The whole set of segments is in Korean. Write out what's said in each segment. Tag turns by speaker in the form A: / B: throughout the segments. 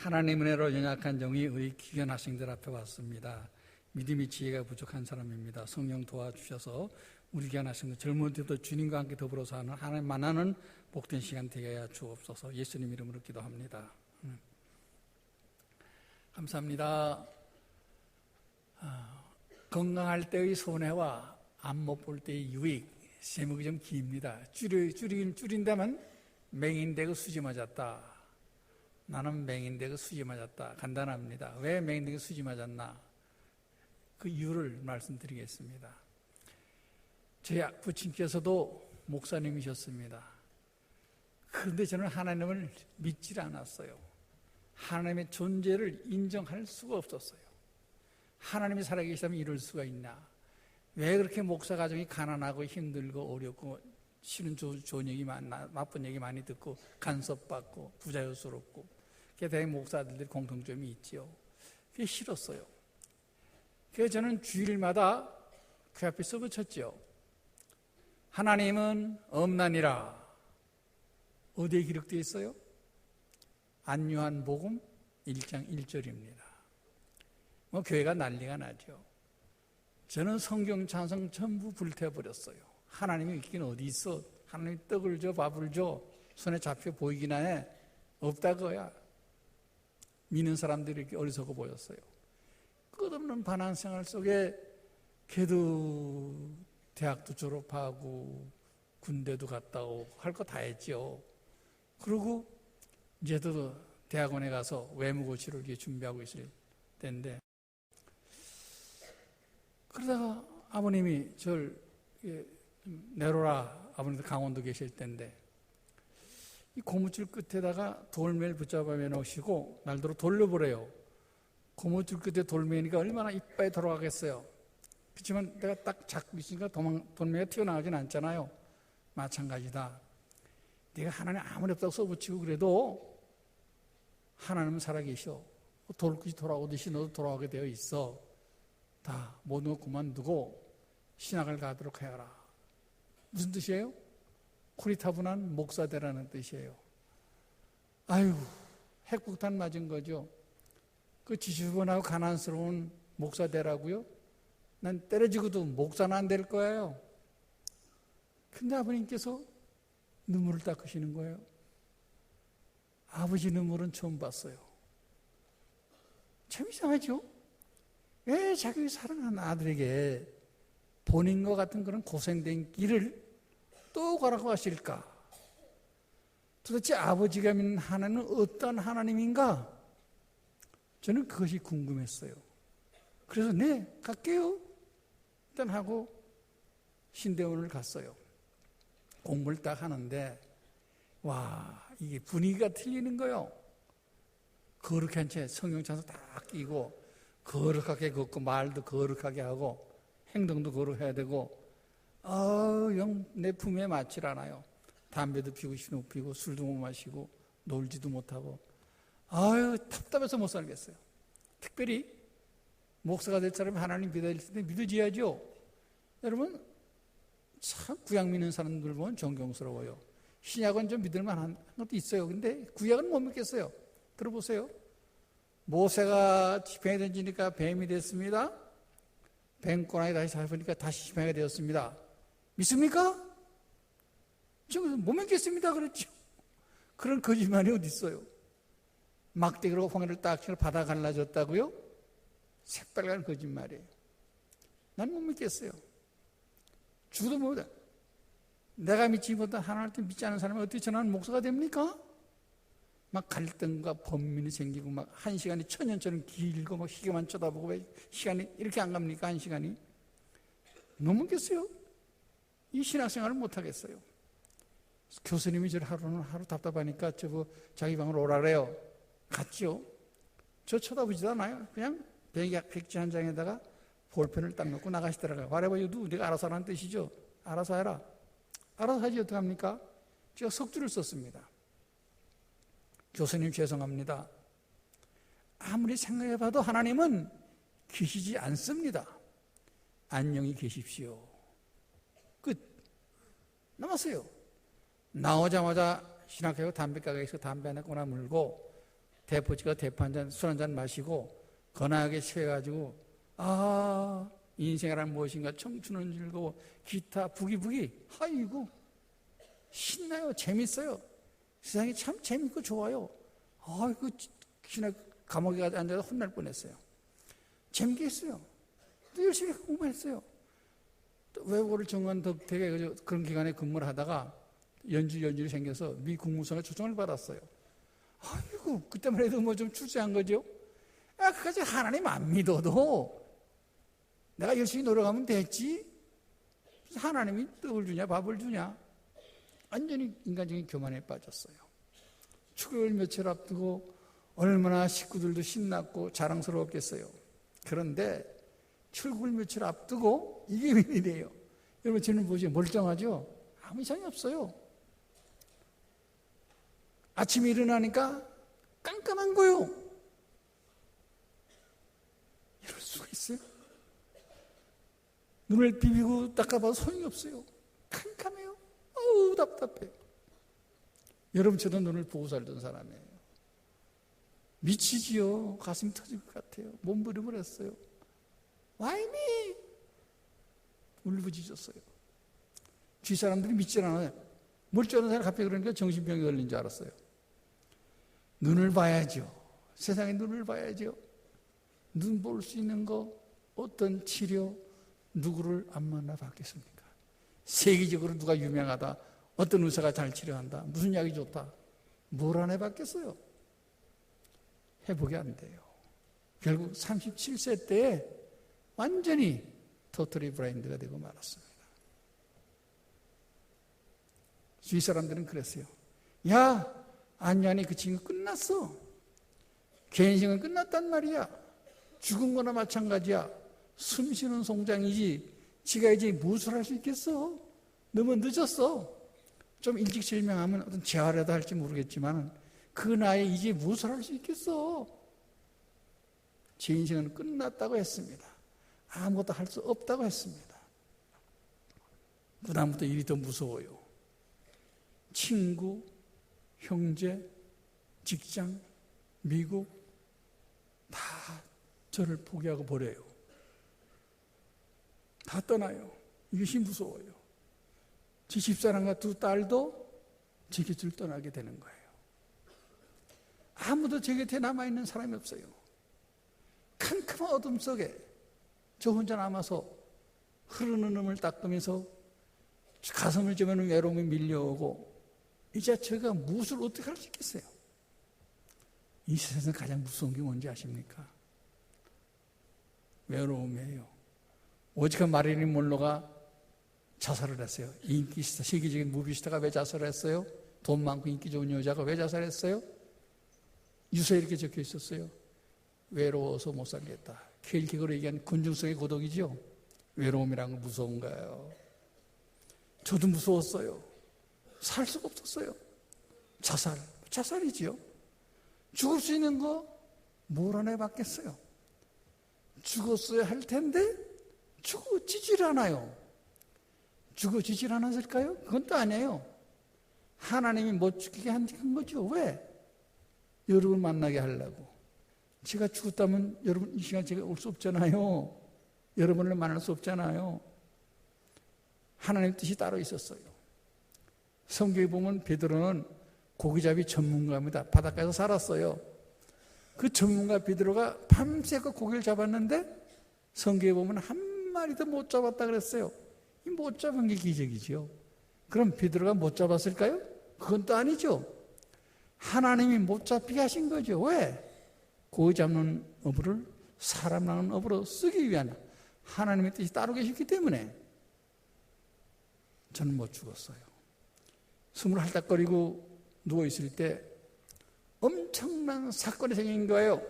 A: 하나님 은혜로 연약한 종이 우리 귀한 학생들 앞에 왔습니다. 믿음의 지혜가 부족한 사람입니다. 성령 도와주셔서 우리 귀한 학생들 젊은 때부터 주님과 함께 더불어서 하는 하나님 만나는 복된 시간 되게 하여 주옵소서. 예수님 이름으로 기도합니다. 감사합니다. 건강할 때의 손해와 안 못 볼 때의 유익, 제목이 좀 깁니다. 줄인다면 맹인되고 수지 맞았다. 나는 맹인되고 수지 맞았다. 간단합니다. 왜 맹인되고 수지 맞았나? 그 이유를 말씀드리겠습니다. 제 부친께서도 목사님이셨습니다. 그런데 저는 하나님을 믿질 않았어요. 하나님의 존재를 인정할 수가 없었어요. 하나님이 살아계시다면 이럴 수가 있나? 왜 그렇게 목사 가정이 가난하고 힘들고 어렵고 싫은 좋은 얘기 나쁜 얘기 많이 듣고 간섭받고 부자유스럽고 대개 목사들의 공통점이 있죠. 그게 싫었어요. 그래서 저는 주일마다 그 앞에 써붙였죠. 하나님은 없나니라. 어디에 기록되어 있어요? 안요한 복음 1장 1절입니다. 교회가 난리가 나죠. 저는 성경 찬송 전부 불태워버렸어요. 하나님이 있긴 어디 있어? 하나님이 떡을 줘, 밥을 줘, 손에 잡혀 보이기나 해? 없다고야. 믿는 사람들이 이렇게 어리석어 보였어요. 끝없는 반항 생활 속에 걔도 대학도 졸업하고 군대도 갔다 오고 할 거 다 했죠. 그리고 이제도 대학원에 가서 외무고시를 준비하고 있을 때인데, 그러다가 아버님이 저를 내려라, 아버님도 강원도 계실 때인데 이 고무줄 끝에다가 돌멩이를 붙잡아 놓으시고 날도로 돌려보래요. 고무줄 끝에 돌멩이가 얼마나 이빨에 들어가겠어요. 그렇지만 내가 딱 잡고 있으니까 돌멩이가 튀어나가진 않잖아요. 마찬가지다. 내가 하나님 아무리 없다고 써붙이고 그래도 하나님은 살아계셔. 돌끝이 돌아오듯이 너도 돌아오게 되어 있어. 다 모든 거 그만두고 신학을 가도록 해라. 무슨 뜻이에요? 코리타분한 목사되라는 뜻이에요. 아유, 핵폭탄 맞은 거죠. 그 지저분하고 가난스러운 목사되라고요? 난 때려지고도 목사는 안 될 거예요. 근데 아버님께서 눈물을 닦으시는 거예요. 아버지 눈물은 처음 봤어요. 참 이상하죠? 왜 자기 사랑하는 아들에게 본인과 같은 그런 고생된 길을 또 가라고 하실까? 도대체 아버지가 믿는 하나님은 어떤 하나님인가? 저는 그것이 궁금했어요. 그래서 네, 갈게요. 일단 하고 신대원을 갔어요. 공부를 딱 하는데 와, 이게 분위기가 틀리는 거예요. 거룩한 채 성경찬송 딱 끼고 거룩하게 걷고 말도 거룩하게 하고 행동도 거룩해야 되고 영 내 품에 맞질 않아요. 담배도 피우고 신호 피우고 술도 못 마시고 놀지도 못하고 답답해서 못 살겠어요. 특별히 목사가 될 사람이 하나님 믿어야 될 텐데 믿어줘야죠. 여러분 참 구약 믿는 사람들 보면 존경스러워요. 신약은 좀 믿을 만한 것도 있어요. 근데 구약은 못 믿겠어요. 들어보세요. 모세가 지팡이 던지니까 뱀이 됐습니다. 뱀꼬나에 다시 잡으니까 다시 지팡이가 되었습니다. 믿습니까? 지금 못 믿겠습니다 그랬죠. 그런 거짓말이 어디 있어요? 막대기로 홍해를 딱 치고 바다 갈라졌다고요? 새빨간 거짓말이에요. 난 못 믿겠어요. 죽어도 못해. 내가 믿지 못한 하나님을 믿지 않은 사람이 어떻게 저는 목사가 됩니까? 막 갈등과 범민이 생기고 막 한 시간이 천년처럼 길고 막 시계만 쳐다보고 왜 시간이 이렇게 안 갑니까? 한 시간이. 못 믿겠어요. 이 신학생활을 못 하겠어요. 교수님이 저를 하루 답답하니까 자기 방으로 오라 그래요. 갔죠. 저 쳐다보지도 않아요. 그냥 백지 한 장에다가 볼펜을 딱 넣고 나가시더라고요. Whatever you do, 네가 알아서 하라는 뜻이죠. 알아서 해라. 알아서 하지 어떡합니까? 제가 석주를 썼습니다. 교수님 죄송합니다. 아무리 생각해봐도 하나님은 계시지 않습니다. 안녕히 계십시오. 끝. 남았어요. 나오자마자 신학교에 담배가게에서 담배 하나 꺼내 물고 대포치가 대포 한 잔, 술 한 잔 마시고 건하게 취해가지고 인생이란 무엇인가, 청춘은 즐거워, 기타 부기부기, 아이고 신나요, 재밌어요. 세상이 참 재밌고 좋아요. 아이고 지나 감옥에 앉아서 혼날 뻔했어요. 재밌게 했어요. 또 열심히 공부했어요. 또 외국어를 정관 덕택에 그런 기간에 근무를 하다가 연줄이 생겨서 미 국무성에 초청을 받았어요. 아이고 그때만 해도 뭐 좀 출세한 거죠. 그까지 하나님 안 믿어도 내가 열심히 노력하면 됐지. 하나님이 떡을 주냐 밥을 주냐. 완전히 인간적인 교만에 빠졌어요. 축을 며칠 앞두고 얼마나 식구들도 신났고 자랑스러웠겠어요. 그런데 출국을 며칠 앞두고 이게 웬일이에요. 여러분 저는 보시면 멀쩡하죠? 아무 이상이 없어요. 아침에 일어나니까 깜깜한 거요. 이럴 수가 있어요? 눈을 비비고 닦아봐도 소용이 없어요. 캄캄해요. 어우 답답해요. 여러분처럼 눈을 보고 살던 사람이에요. 미치지요. 가슴이 터질 것 같아요. 몸부림을 했어요. Why me? 울부짖었어요. 주위 사람들이 믿질 않아요. 멀쩡한 사람이 갑자기 그러니까 정신병이 걸린 줄 알았어요. 눈을 봐야죠. 세상에 눈을 봐야죠. 눈 볼 수 있는 거, 어떤 치료, 누구를 안 만나 받겠습니까? 세계적으로 누가 유명하다, 어떤 의사가 잘 치료한다, 무슨 약이 좋다, 뭘 안 해봤겠어요? 회복이 안 돼요. 결국 37세 때에 완전히 토터리 브레인드가 되고 말았습니다. 주위 사람들은 그랬어요. 야, 아니 그 친구 끝났어. 개인생은 끝났단 말이야. 죽은 거나 마찬가지야. 숨 쉬는 송장이지 지가 이제 무엇을 할 수 있겠어? 너무 늦었어. 좀 일찍 실명하면 어떤 재활이라도 할지 모르겠지만 그 나이에 이제 무엇을 할 수 있겠어? 제 인생은 끝났다고 했습니다. 아무것도 할 수 없다고 했습니다. 그 다음부터 일이 더 무서워요. 친구, 형제, 직장, 미국 다 저를 포기하고 버려요. 다 떠나요. 이것이 무서워요. 제 집사람과 두 딸도 제 곁을 떠나게 되는 거예요. 아무도 제 곁에 남아있는 사람이 없어요. 캄캄한 어둠 속에 저 혼자 남아서 흐르는 음을 닦으면서 가슴을 찌르는 외로움이 밀려오고 이제 제가 무엇을 어떻게 할 수 있겠어요? 이 세상에서 가장 무서운 게 뭔지 아십니까? 외로움이에요. 오직한 마릴린 monroe가 자살을 했어요. 인기스타, 세계적인 무비스타가 왜 자살을 했어요? 돈 많고 인기 좋은 여자가 왜 자살했어요? 유서에 이렇게 적혀 있었어요. 외로워서 못 살겠다. 킬케거로 얘기한 군중성의 고독이죠. 외로움이란 건 무서운 거예요. 저도 무서웠어요. 살 수가 없었어요. 자살이지요. 죽을 수 있는 거 뭘 안 해봤겠어요. 죽었어야 할 텐데 죽어지질 않아요. 죽어지질 않았을까요? 그건 또 아니에요. 하나님이 못 죽게 한 거죠. 왜? 여러분 만나게 하려고. 제가 죽었다면 여러분 이 시간 제가 올 수 없잖아요. 여러분을 만날 수 없잖아요. 하나님 뜻이 따로 있었어요. 성경에 보면 베드로는 고기잡이 전문가입니다. 바닷가에서 살았어요. 그 전문가 베드로가 밤새고 고기를 잡았는데 성경에 보면 한 마리도 못 잡았다 그랬어요. 이 못 잡은 게 기적이죠. 그럼 베드로가 못 잡았을까요? 그건 또 아니죠. 하나님이 못 잡히게 하신 거죠. 왜? 고기 잡는 어부를 사람 낳는 어부로 쓰기 위한 하나님의 뜻이 따로 계셨기 때문에 저는 못 죽었어요. 숨을 헐떡거리고 누워있을 때 엄청난 사건이 생긴 거예요.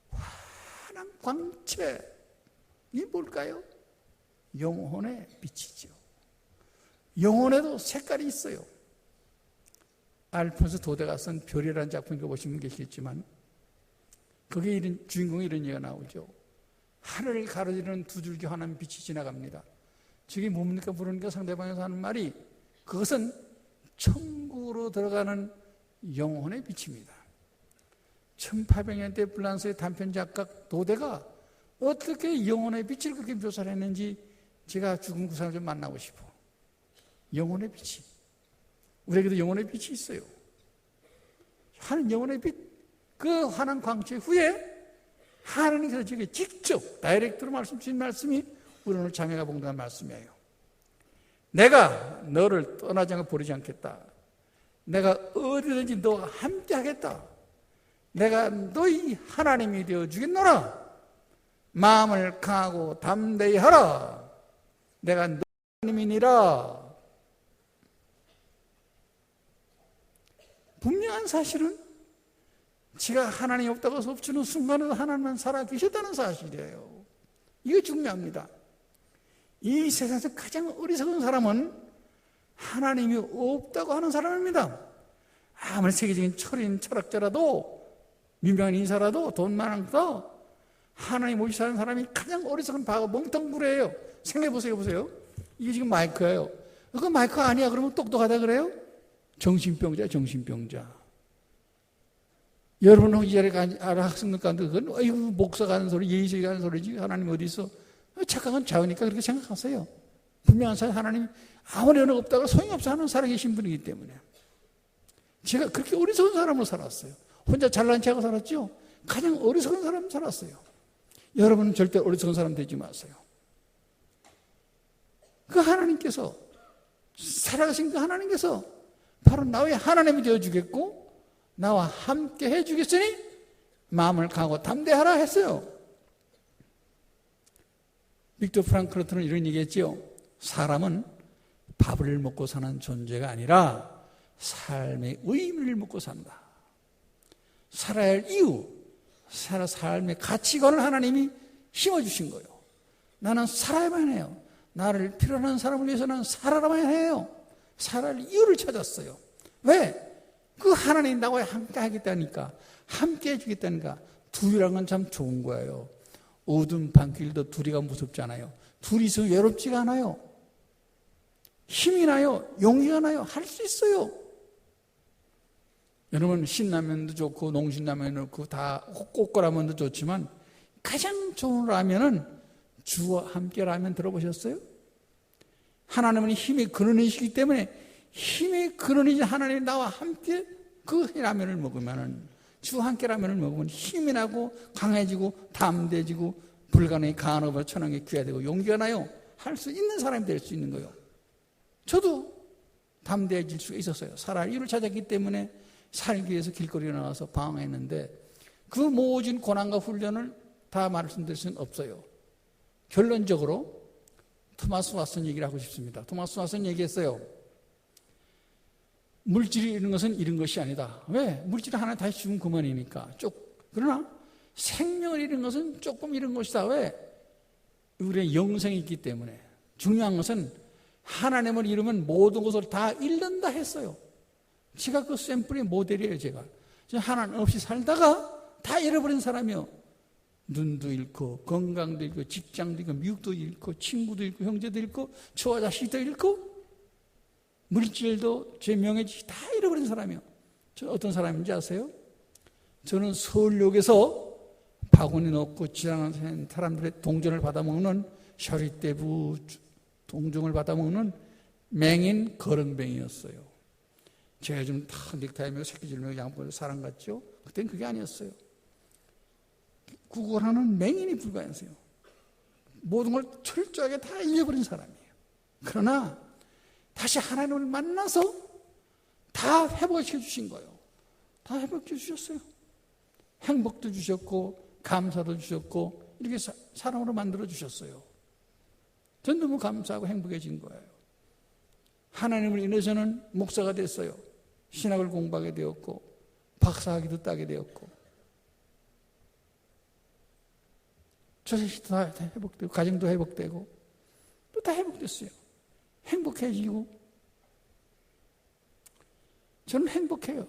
A: 환한 광채. 이게 뭘까요? 영혼의 빛이죠. 영혼에도 색깔이 있어요. 알폰소 도데가 쓴 별이라는 작품 읽어보시면 계시겠지만 거기에 주인공이 이런 얘기가 나오죠. 하늘을 가로지르는 두 줄기 환한 빛이 지나갑니다. 저게 뭡니까? 부르니까 상대방에서 하는 말이 그것은 천국으로 들어가는 영혼의 빛입니다. 1800년대 프랑스의 단편 작가 도데가 어떻게 영혼의 빛을 그렇게 묘사를 했는지 제가 죽은 그 사람을 좀 만나고 싶어. 영혼의 빛이. 우리에게도 영혼의 빛이 있어요. 하는 영혼의 빛. 그 환한 광채 후에 하나님께서 저에게 직접 다이렉트로 말씀 주신 말씀이 우리 오늘 자매가 봉독한 말씀이에요. 내가 너를 떠나지 않고 버리지 않겠다. 내가 어디든지 너와 함께 하겠다. 내가 너희 하나님이 되어 주겠노라. 마음을 강하고 담대히 하라. 내가 너희 하나님이니라. 분명한 사실은 지가 하나님이 없다고 섭주는 순간에도 하나님만 살아계셨다는 사실이에요. 이게 중요합니다. 이 세상에서 가장 어리석은 사람은 하나님이 없다고 하는 사람입니다. 아무리 세계적인 철학자라도 유명한 인사라도 돈 많아도 하나님 없이 사는 사람이 가장 어리석은 바보 멍텅구레예요. 생각해보세요. 보세요. 이게 지금 마이크예요. 그거 마이크 아니야 그러면 똑똑하다 그래요? 정신병자, 정신병자. 여러분 이 자리에 학생들 가운데 그건 아이고 목사가 하는 소리, 예의적이 하는 소리지 하나님 어디 있어? 착각은 자유니까 그렇게 생각하세요. 분명한 사실 하나님 아무리 은혜가 없다고 소용없어 하는 살아계신 분이기 때문에 제가 그렇게 어리석은 사람으로 살았어요. 혼자 잘난 체하고 살았죠? 가장 어리석은 사람 살았어요. 여러분은 절대 어리석은 사람 되지 마세요. 그 하나님께서 살아가신 그 하나님께서 바로 나의 하나님이 되어주겠고 나와 함께 해주겠으니 마음을 강하고 담대하라 했어요. 빅터 프랑클루트는 이런 얘기했죠. 사람은 밥을 먹고 사는 존재가 아니라 삶의 의미를 먹고 산다. 살아야 할 이유, 삶의 가치관을 하나님이 심어주신 거예요. 나는 살아야만 해요. 나를 필요한 사람을 위해서는 살아야만 해요. 살아야 할 이유를 찾았어요. 왜? 그 하나님 나와 함께 하겠다니까, 함께 해주겠다니까. 둘이란 건 참 좋은 거예요. 어두운 밤길도 둘이가 무섭잖아요. 둘이 있으면 외롭지가 않아요. 힘이 나요. 용기가 나요. 할 수 있어요. 여러분 신라면도 좋고 농신라면도 좋고 다 꽃거라면도 좋지만 가장 좋은 라면은 주와 함께 라면 들어보셨어요? 하나님은 힘의 근원이시기 때문에 힘의 근원이신 하나님이 나와 함께 그 라면을 먹으면은 주와 함께 라면을 먹으면 힘이 나고 강해지고 담대해지고 불가능이 강한 어버 천왕에 귀하되고 용기가 나요. 할 수 있는 사람이 될 수 있는 거예요. 저도 담대해질 수 있었어요. 살아갈 이유를 찾았기 때문에 살기 위해서 길거리에 나와서 방황했는데 그 모진 고난과 훈련을 다 말씀드릴 수는 없어요. 결론적으로 토마스 왓슨 얘기를 하고 싶습니다. 토마스 왓슨 얘기했어요. 물질이 이런 것은 이런 것이 아니다. 왜? 물질 하나 다시 주면 그만이니까. 그러나 생명을 잃은 것은 조금 잃은 것이다. 왜? 우리의 영생이 있기 때문에. 중요한 것은 하나님을 잃으면 모든 것을 다 잃는다 했어요. 제가 그 샘플의 모델이에요. 제가 하나님 없이 살다가 다 잃어버린 사람이요. 눈도 잃고 건강도 잃고 직장도 잃고 미국도 잃고 친구도 잃고 형제도 잃고 저와 자식도 잃고 물질도 제 명예지 다 잃어버린 사람이요. 저 어떤 사람인지 아세요? 저는 서울역에서 바구니 넣고 지나가는 사람들의 동전을 받아먹는 셔리떼부 동정을 받아먹는 맹인 거렁뱅이였어요. 제가 좀 다 넥타이 매고 새끼줄 매고 양복을 사람 같죠? 그땐 그게 아니었어요. 구걸하는 맹인이 불과했어요. 모든 걸 철저하게 다 잃어버린 사람이에요. 그러나 다시 하나님을 만나서 다 회복시켜 주신 거예요. 다 회복시켜 주셨어요. 행복도 주셨고 감사도 주셨고 이렇게 사람으로 만들어 주셨어요. 전 너무 감사하고 행복해진 거예요. 하나님을 인해서는 목사가 됐어요. 신학을 공부하게 되었고 박사학위도 따게 되었고 저 자식도 다 회복되고 가정도 회복되고 또 다 회복됐어요. 행복해지고 저는 행복해요.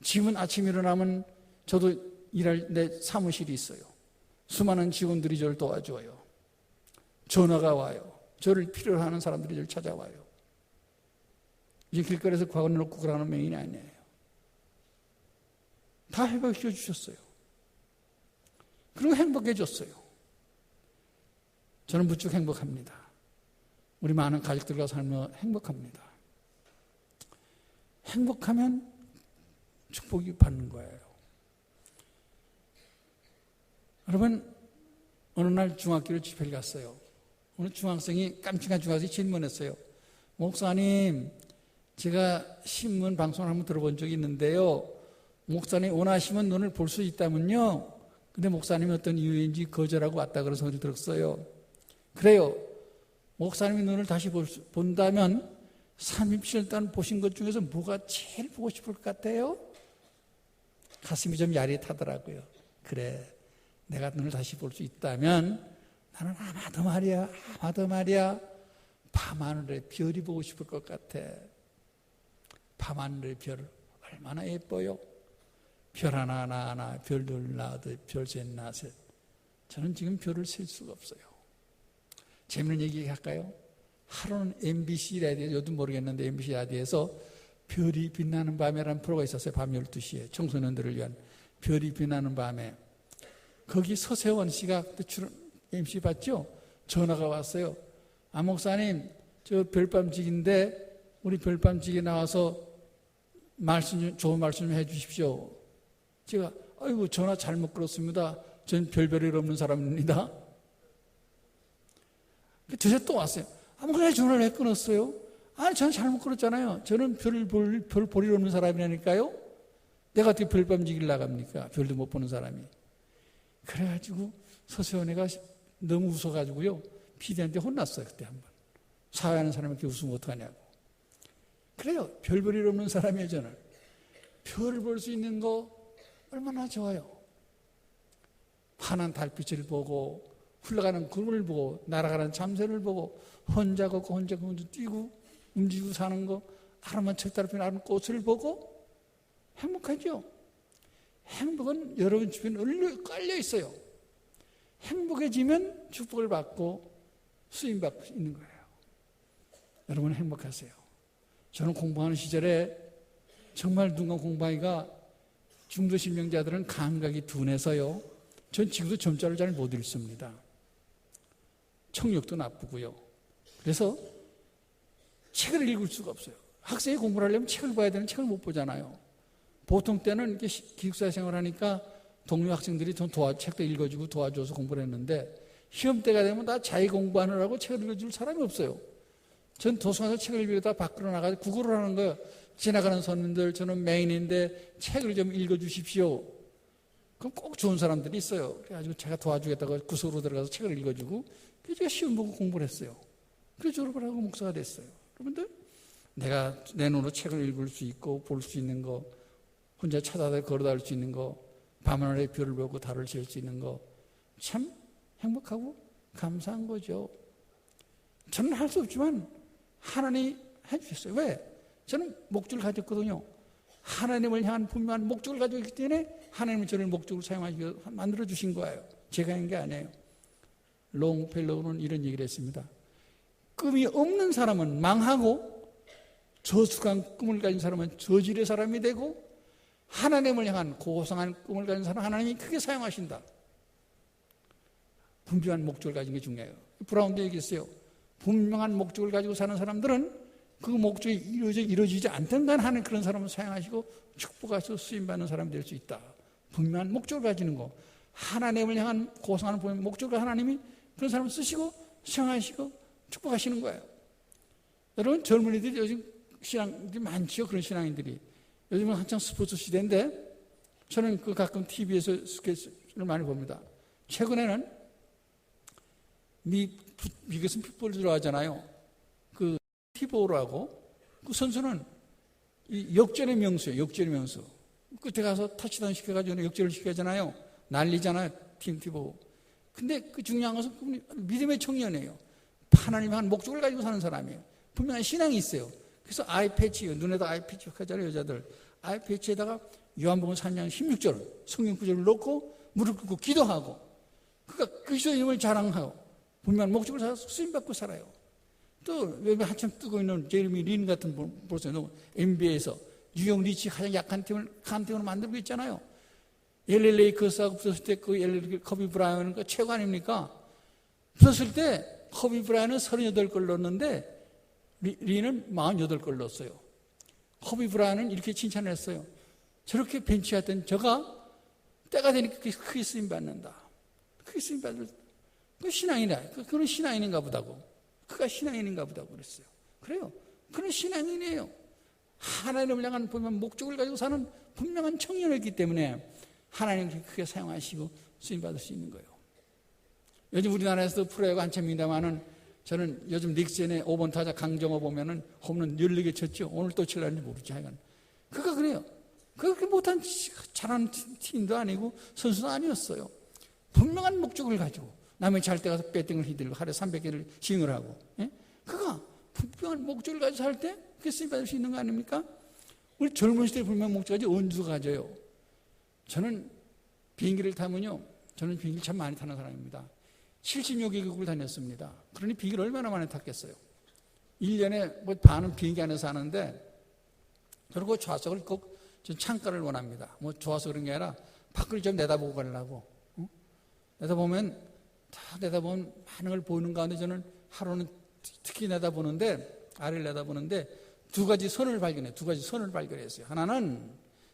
A: 지금은 아침 일어나면 저도 일할 내 사무실이 있어요. 수많은 직원들이 저를 도와줘요. 전화가 와요. 저를 필요로 하는 사람들이 저를 찾아와요. 이제 길거리에서 과거 놓고 그러는 맹인이 아니에요. 다 회복시켜 주셨어요. 그리고 행복해졌어요. 저는 무척 행복합니다. 우리 많은 가족들과 살며 행복합니다. 행복하면 축복이 받는 거예요. 여러분, 어느 날 중학교를 집회를 갔어요. 어느 중학생이 깜찍한 중학생이 질문했어요. 목사님, 제가 신문 방송을 한번 들어본 적이 있는데요. 목사님 원하시면 눈을 볼 수 있다면요. 근데 목사님이 어떤 이유인지 거절하고 왔다 그런 소리를 들었어요. 그래요. 목사님이 눈을 다시 본다면 37년 동안 보신 것 중에서 뭐가 제일 보고 싶을 것 같아요? 가슴이 좀 야릿하더라고요. 그래, 내가 눈을 다시 볼 수 있다면 나는 아마도 말이야 밤하늘의 별이 보고 싶을 것 같아. 밤하늘의 별 얼마나 예뻐요. 별 하나 별 둘 나듯 별 셋 나셋. 저는 지금 별을 셀 수가 없어요. 재밌는 얘기 할까요? 하루는 MBC 라디오, 요즘 모르겠는데 MBC 라디오에서 별이 빛나는 밤에라는 프로가 있었어요. 밤 12시에 청소년들을 위한 별이 빛나는 밤에. 거기 서세원 씨가 그때 MC 봤죠? 전화가 왔어요. 아, 목사님, 저 별밤지기인데 우리 별밤지기 나와서 좋은 말씀 좀 해주십시오. 제가 아이고 전화 잘못 걸었습니다. 전 별별일 없는 사람입니다. 저새 또 왔어요. 아, 목사님 전화를 왜 끊었어요? 아니, 저는 잘못 걸었잖아요. 저는 별 볼일 없는 사람이라니까요. 내가 어떻게 별밤지기를 나갑니까? 별도 못 보는 사람이. 그래가지고 서세원이가 너무 웃어가지고요. PD한테 혼났어요. 그때 한번. 사회하는 사람이 이렇게 웃으면 어떡하냐고. 그래요. 별 볼일 없는 사람이에요. 저는. 별을 볼 수 있는 거 얼마나 좋아요. 환한 달빛을 보고 흘러가는 구름을 보고 날아가는 참새를 보고 혼자 걷고 혼자 뛰고 움직이고 사는 거, 하루만 책다리 핀 아름 꽃을 보고 행복하죠. 행복은 여러분 주변에 깔려 있어요. 행복해지면 축복을 받고 수임받고 있는 거예요. 여러분 행복하세요. 저는 공부하는 시절에 정말 누군가 공부하기가 중도실명자들은 감각이 둔해서요. 전 지금도 점자를 잘 못 읽습니다. 청력도 나쁘고요. 그래서 책을 읽을 수가 없어요. 학생이 공부를 하려면 책을 봐야 되는 책을 못 보잖아요. 보통 때는 이렇게 기숙사 생활하니까 동료 학생들이 책도 읽어주고 도와줘서 공부를 했는데 시험 때가 되면 다 자기 공부하느라고 책을 읽어줄 사람이 없어요. 전 도서관에서 책을 읽다 밖으로 나가서 구걸을 하는 거예요. 지나가는 손님들, 저는 메인인데 책을 좀 읽어주십시오. 그럼 꼭 좋은 사람들이 있어요. 그래가지고 제가 도와주겠다고 구석으로 들어가서 책을 읽어주고 그래서 제가 시험 보고 공부를 했어요. 그래서 졸업을 하고 목사가 됐어요. 여러분들, 내가 내 눈으로 책을 읽을 수 있고 볼 수 있는 거, 혼자 찾아다 걸어다닐 수 있는 거, 밤하늘의 별을 보고 달을 셀 수 있는 거, 참 행복하고 감사한 거죠. 저는 할 수 없지만 하나님이 해주셨어요. 왜? 저는 목적을 가졌거든요. 하나님을 향한 분명한 목적을 가지고 있기 때문에 하나님은 저를 목적으로 사용하시고 만들어주신 거예요. 제가 한 게 아니에요. 롱펠로우는 이런 얘기를 했습니다. 꿈이 없는 사람은 망하고 저속한 꿈을 가진 사람은 저질의 사람이 되고 하나님을 향한 고상한 꿈을 가진 사람은 하나님이 크게 사용하신다. 분명한 목적을 가진 게 중요해요. 브라운도 얘기했어요. 분명한 목적을 가지고 사는 사람들은 그 목적이 이루어지지 않던 간 하는 그런 사람을 사용하시고 축복하셔서 쓰임받는 사람이 될 수 있다. 분명한 목적을 가지는 거. 하나님을 향한 고상한 목적을 하나님이 그런 사람을 쓰시고 사용하시고 축복하시는 거예요. 여러분, 젊은이들이 요즘 신앙들이 많죠. 그런 신앙인들이. 요즘은 한창 스포츠 시대인데 저는 그 가끔 TV에서 스케치를 많이 봅니다. 최근에는 미국에서는 풋볼을 좋아하잖아요. 그 티보라고 그 선수는 이 역전의 명수예요. 역전의 명수. 끝에 가서 터치다운 시켜가지고 역전을 시키잖아요. 난리잖아요. 팀 티보. 근데 그 중요한 것은 그분이 믿음의 청년이에요. 하나님의 한 목적을 가지고 사는 사람이에요. 분명한 신앙이 있어요. 그래서 아이패치, 눈에다 아이패치 하잖아요, 여자들. 아이패치에다가 요한복음 3장 16절 성경 구절을 넣고 무릎 꿇고 기도하고 그러니까 그리스도의 이름을 자랑하고 분명한 목적을 찾아서 쓰임받고 살아요. 또 여기 한참 뜨고 있는 제레미 린 같은 분 보세요. NBA에서 뉴욕 리치 가장 약한 팀을 강한 팀으로 만들고 있잖아요. LA 레이커스하고 붙었을 때 그 LA 커비 브라이언은 그 최고 아닙니까? 붙었을 때 커비 브라이언은 38골 넣었는데 리는 48골 넣었어요. 커비 브라이언은 이렇게 칭찬했어요. 저렇게 벤치했던 저가 때가 되니까 크게 쓰임 받는다. 크게 쓰임 받을 그 신앙이다. 그는 신앙인인가 보다고. 그가 신앙인인가 보다고 그랬어요. 그래요. 그는 신앙인이에요. 하나님을 향한 분명한 목적을 가지고 사는 분명한 청년이었기 때문에 하나님을 크게 사용하시고 쓰임받을 수 있는 거예요. 요즘 우리나라에서도 프로야구 한참입니다만은 저는 요즘 닉센의 5번 타자 강정호 보면은 홈런 14개 쳤죠. 오늘 또 칠라는지 모르지. 하여간. 그가 그래요. 그렇게 못한 잘하는 팀도 아니고 선수도 아니었어요. 분명한 목적을 가지고 남의 잘 때 가서 배팅을 휘둘고 하루에 300개를 싱을 하고 그가 분명한 목적을 가지고 살 때 그게 쓰임받을 수 있는 거 아닙니까? 우리 젊은 시대에 분명한 목적을 가지고 언제 가져요. 저는 비행기를 타면요. 저는 비행기를 참 많이 타는 사람입니다. 76개국을 다녔습니다. 그러니 비행기를 얼마나 많이 탔겠어요. 1년에 뭐 반은 비행기 안에서 하는데 저는 그 좌석을 꼭 창가를 원합니다. 뭐 좋아서 그런 게 아니라 밖을 좀 내다보고 가려고. 내다보면 다 내다보면 많은 걸 보이는 가운데 저는 하루는 특히 내다보는데 아래를 내다보는데 두 가지 선을 발견해요. 두 가지 선을 발견했어요. 하나는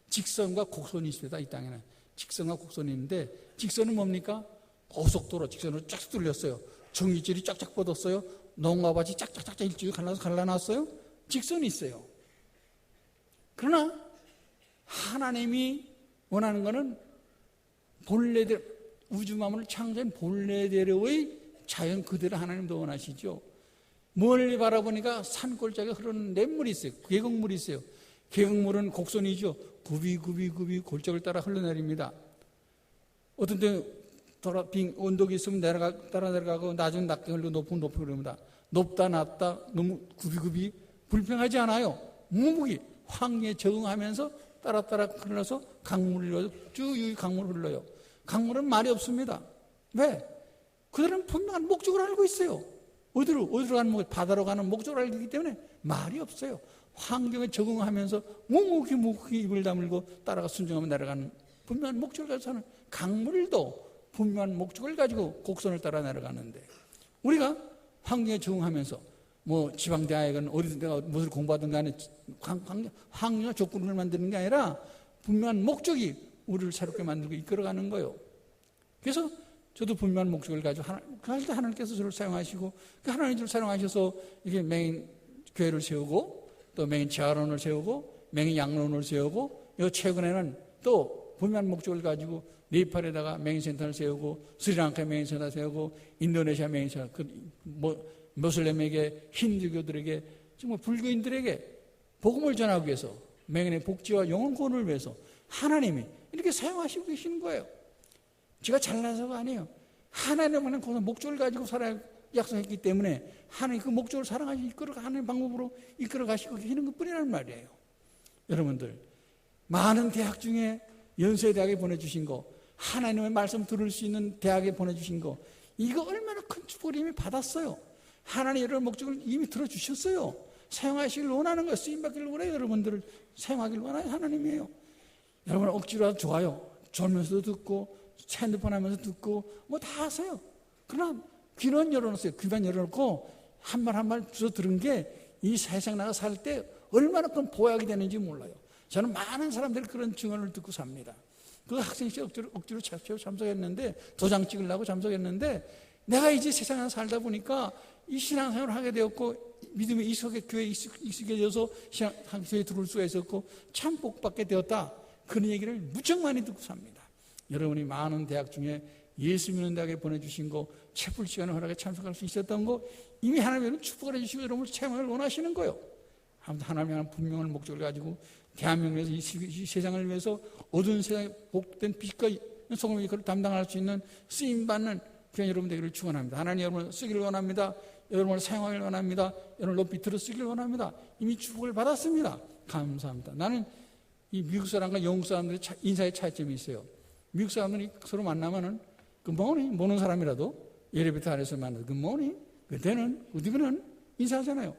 A: 직선과 곡선이 있습니다. 이 땅에는 직선과 곡선이 있는데 직선은 뭡니까? 고속도로 직선으로 쫙 뚫렸어요. 전기줄이 쫙쫙 뻗었어요. 농가밭이 쫙쫙쫙 일주일 갈라놨어요. 직선이 있어요. 그러나 하나님이 원하는 것은 본래대로 우주 만물을 창조한 본래대로의 자연 그대로 하나님도 원하시죠. 멀리 바라보니까 산골짜기에 흐르는 냇물이 있어요. 계곡물이 있어요. 계곡물은 곡선이죠. 굽이 골짜기를 따라 흘러내립니다. 어떤 때 언덕이 있으면 따라 내려가고 낮은 낮게 흘러 높은 높이 흐릅니다. 높다 낮다 너무 굽이 불평하지 않아요. 묵묵히 황리에 적응하면서 따라 흘러서 강물을 흘러서 쭉 강물을 흘러요. 강물은 말이 없습니다. 왜? 그들은 분명한 목적을 알고 있어요. 어디로 가는 목적, 바다로 가는 목적을 알고 있기 때문에 말이 없어요. 환경에 적응하면서 묵묵히 입을 다물고 따라가 순종하면 내려가는 분명한 목적을 가지고 사는 강물도 분명한 목적을 가지고 곡선을 따라 내려가는데 우리가 환경에 적응하면서 뭐 지방대학은 어디든 내가 무엇을 공부하든 간에 환경과 조건을 만드는 게 아니라 분명한 목적이 우리를 새롭게 만들고 이끌어가는 거예요. 그래서 저도 분명한 목적을 가지고 하나님께서 저를 사용하시고 하나님 저를 사용하셔서 이게 맹인 교회를 세우고 또 맹인 재활원을 세우고 맹인 양로원을 세우고 최근에는 또 분명한 목적을 가지고 네팔에다가 맹인센터를 세우고 스리랑카 맹인센터 세우고 인도네시아 맹인센터 모슬렘에게 힌두교들에게 정말 불교인들에게 복음을 전하기 위해서 맹인의 복지와 영혼 구원을 위해서 하나님이 이렇게 사용하시고 계시는 거예요. 제가 잘나서가 아니에요. 하나님은 그 목적을 가지고 살아야 약속했기 때문에 하나님 그 목적을 사랑하시고 이끌어가는 방법으로 이끌어가시고 계시는 것뿐이라는 말이에요. 여러분들 많은 대학 중에 연세대학에 보내주신 거 하나님의 말씀 들을 수 있는 대학에 보내주신 거 이거 얼마나 큰 축복을 이미 받았어요. 하나님 여러분 목적을 이미 들어주셨어요. 사용하시길 원하는 거예요. 쓰임받기를 원해요. 여러분들을 사용하기를 원하는 하나님이에요. 여러분 억지로 해도 좋아요. 졸면서도 듣고 핸드폰 하면서 듣고 뭐 다 하세요. 그러나 귀는 열어놓으세요. 귀만 열어놓고 한 말 한 말 주워 들은 게 이 세상 나가 살 때 얼마나 큰 보약이 되는지 몰라요. 저는 많은 사람들이 그런 증언을 듣고 삽니다. 그 학생 시절 억지로 참석했는데 도장 찍으려고 참석했는데 내가 이제 세상에 살다 보니까 이 신앙생활을 하게 되었고 믿음의 교회에 익숙해져서 신앙교회에 들어올 수가 있었고 참 복받게 되었다. 그런 얘기를 무척 많이 듣고 삽니다. 여러분이 많은 대학 중에 예수 믿는 대학에 보내주신 거 채플 시간을 허락에 참석할 수 있었던 거 이미 하나님은 축복을 해주시고 여러분을 체험을 원하시는 거예요. 하나님의 분명한 목적을 가지고 대한민국을 위해서 이 세상을 위해서 어두운 세상에 복된 빛과 소금의 역할을 담당할 수 있는 쓰임받는 그런 여러분 되기를 축원합니다. 하나님 여러분을 쓰기를 원합니다. 여러분을 사용하기를 원합니다. 여러분을 높이 들어 쓰기를 원합니다. 이미 축복을 받았습니다. 감사합니다. 나는 이 미국 사람과 영국 사람들의 인사의 차이점이 있어요. 미국 사람들이 서로 만나면은 굿모닝 모르는 사람이라도 엘리베이터 안에서 만나서 굿모닝 그때는 우리는 인사하잖아요.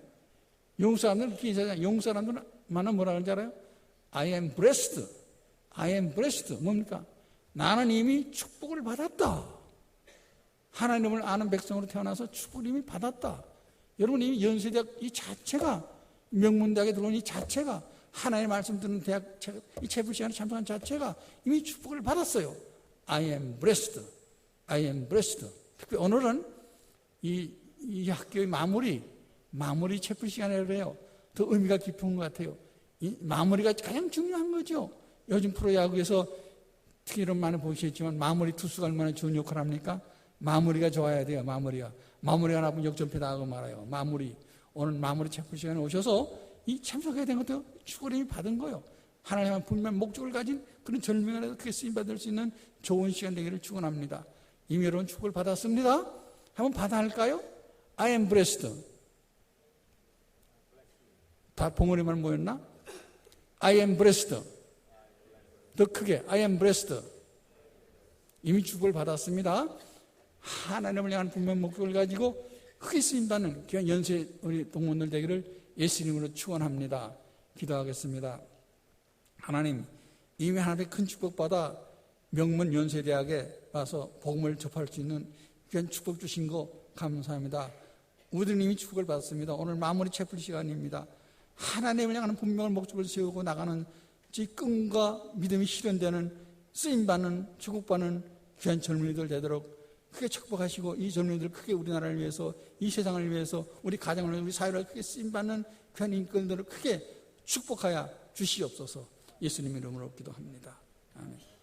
A: 영국 사람들은 그렇게 인사하잖아요. 영국 사람들은 만나면 뭐라 그러는지 알아요? I am blessed. 뭡니까? 나는 이미 축복을 받았다. 하나님을 아는 백성으로 태어나서 축복을 이미 받았다. 여러분, 이미 연세대학 이 자체가, 명문대학에 들어온 이 자체가, 하나님의 말씀 듣는 대학, 이 체불 시간에 참석한 자체가 이미 축복을 받았어요. I am blessed. I am blessed. 특히 오늘은 이 학교의 마무리 체불 시간이라고 해요. 더 의미가 깊은 것 같아요. 이 마무리가 가장 중요한 거죠. 요즘 프로야구에서 특히 이런 많이 보시겠지만 마무리 투수가 얼마나 좋은 역할을 합니까? 마무리가 좋아야 돼요. 마무리가 나쁘면 역전패 당하고 말아요. 오늘 마무리 체불 시간에 오셔서 이 참석해야 되는 것도 축복을 이미 받은 거예요. 하나님은 분명 목적을 가진 그런 절명을 크게 쓰임받을 수 있는 좋은 시간 되기를 축원합니다. 이미 여러분 축복을 받았습니다. 한번 받아 할까요? I am blessed. 다 봉어리만 모였나? I am blessed. 더 크게 I am blessed. 이미 축복을 받았습니다. 하나님을 향한 분명 목적을 가지고 크게 쓰임받는 귀한 연세 우리 동문들 되기를 예수님으로 축원합니다. 기도하겠습니다. 하나님, 이미 하나님의 큰 축복받아 명문 연세대학에 와서 복음을 접할 수 있는 귀한 축복 주신 거 감사합니다. 우리는 이미 축복을 받았습니다. 오늘 마무리 체풀 시간입니다. 하나님을 향하는 분명한 목적을 세우고 나가는 이 끈과 믿음이 실현되는 쓰임받는 축복받는 귀한 젊은이들 되도록 크게 축복하시고 이 젊은이들 크게 우리나라를 위해서 이 세상을 위해서 우리 가정을 위해서 우리 사회를 크게 쓰임받는 귀한 인권들을 크게 축복하여 주시옵소서. 예수님 이름으로 기도합니다. 아멘.